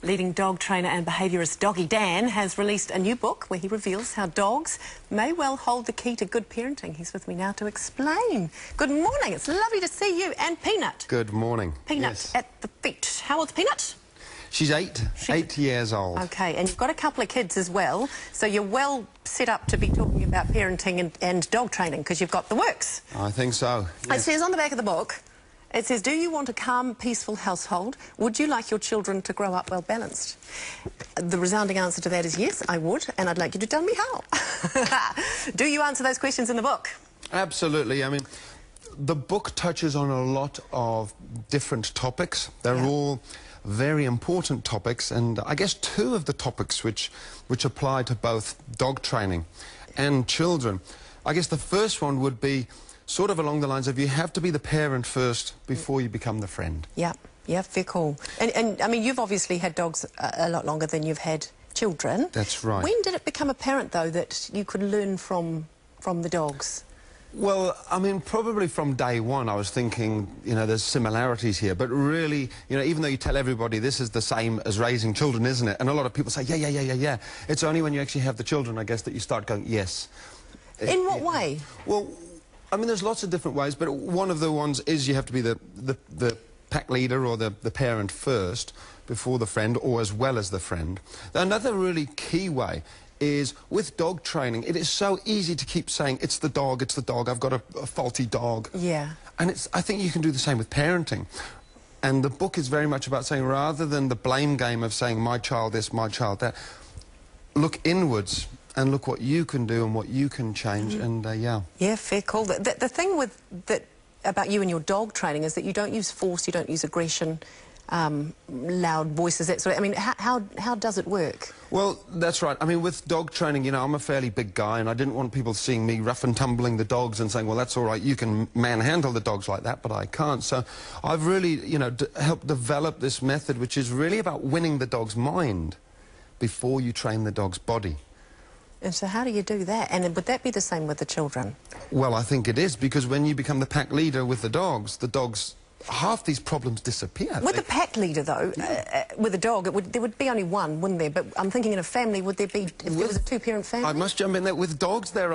Leading dog trainer and behaviourist Doggy Dan has released a new book where he reveals how dogs may well hold the key to good parenting. He's with me now to explain. Good morning. It's lovely to see you and Peanut. Good morning. Peanut Yes. at the feet. How old's Peanut? She's 8 years old. Okay, and you've got a couple of kids as well, so you're well set up to be talking about parenting and dog training because you've got the works. I think so. Yes. It says on the back of the book, it says, do you want a calm, peaceful household? Would you like your children to grow up well balanced? The resounding answer to that is yes, I would, and I'd like you to tell me how. Do you answer those questions in the book? Absolutely. I mean, the book touches on a lot of different topics. They're all very important topics, and I guess two of the topics which apply to both dog training and children. I guess the first one would be sort of along the lines of you have to be the parent first before you become the friend. Yeah, fair call. And I mean, you've obviously had dogs a lot longer than you've had children. That's right. When did it become apparent, though, that you could learn from the dogs? Well, I mean, probably from day one I was thinking, you know, there's similarities here, but really, you know, even though you tell everybody this is the same as raising children, isn't it? And a lot of people say, yeah. It's only when you actually have the children, I guess, that you start going, yes. In what way? Well, I mean, there's lots of different ways, but one of the ones is you have to be the pack leader or the parent first before the friend, or as well as the friend. Another really key way is with dog training, it is so easy to keep saying, it's the dog, I've got a faulty dog. Yeah. And I think you can do the same with parenting. And the book is very much about saying, rather than the blame game of saying, my child this, my child that, look inwards and look what you can do and what you can change, and Yeah, fair call. The thing about you and your dog training is that you don't use force, you don't use aggression, loud voices, that sort of... I mean, how does it work? Well, that's right. I mean, with dog training, you know, I'm a fairly big guy, and I didn't want people seeing me rough and tumbling the dogs and saying, well, that's all right, you can manhandle the dogs like that, but I can't. So I've really, you know, helped develop this method, which is really about winning the dog's mind before you train the dog's body. And so how do you do that? And would that be the same with the children? Well, I think it is, because when you become the pack leader with the dogs, half these problems disappear. With the pack leader, though, with a dog, there would be only one, wouldn't there? But I'm thinking in a family, would there be, if there was a two-parent family? I must jump in there. With dogs, there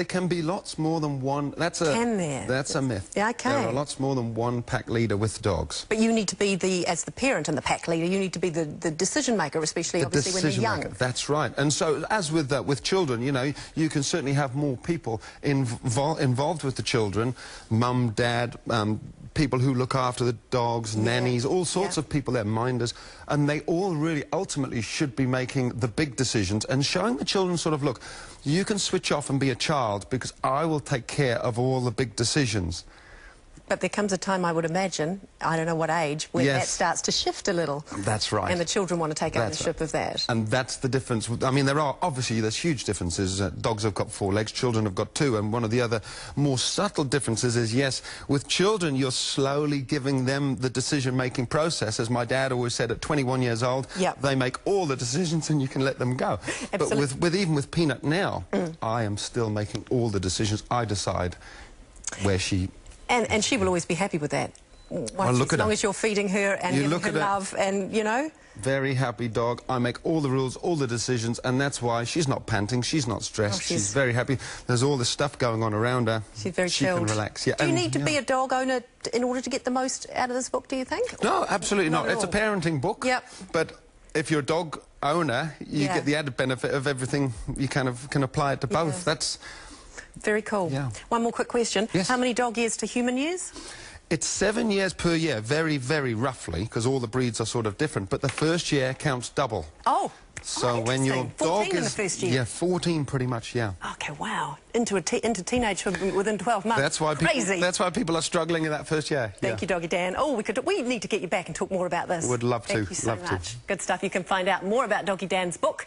can be lots more than one. Can there? That's a myth. Yeah, okay. There are lots more than one pack leader with dogs. But you need to be as the parent and the pack leader, you need to be the decision-maker, especially, obviously, when they're young. That's right. And so, as with children, you know, you can certainly have more people involved with the children, mum, dad, people who look after the dogs, nannies, all sorts of people there, minders, and they all really ultimately should be making the big decisions and showing the children sort of, look, you can switch off and be a child because I will take care of all the big decisions. But there comes a time, I would imagine, I don't know what age, where that starts to shift a little. That's right. And the children want to take ownership of that. And that's the difference. I mean, there's huge differences. Dogs have got 4 legs, children have got 2, and one of the other more subtle differences is, yes, with children, you're slowly giving them the decision-making process. As my dad always said, at 21 years old, they make all the decisions and you can let them go. Absolutely. But even with Peanut now, I am still making all the decisions. I decide where she... And she will always be happy with that. As long as you're feeding her and giving her love and, you know... Very happy dog. I make all the rules, all the decisions, and that's why she's not panting, she's not stressed, she's very happy. There's all this stuff going on around her. She's very chilled. She can relax. Yeah, do you need to be a dog owner in order to get the most out of this book, do you think? No, absolutely not. It's a parenting book. Yep. But if you're a dog owner, you get the added benefit of everything. You kind of can apply it to both. That's... Very cool. Yeah. One more quick question. Yes. How many dog years to human years? It's 7 years per year, very, very roughly, because all the breeds are sort of different, but the first year counts double. Oh, so when your dog 14 in the first year? Yeah, 14 pretty much, yeah. Okay, wow. Into teenagehood within 12 months. That's why people are struggling in that first year. Thank you, Doggy Dan. Oh, we need to get you back and talk more about this. Would love to. Thank you so much. Good stuff. You can find out more about Doggy Dan's book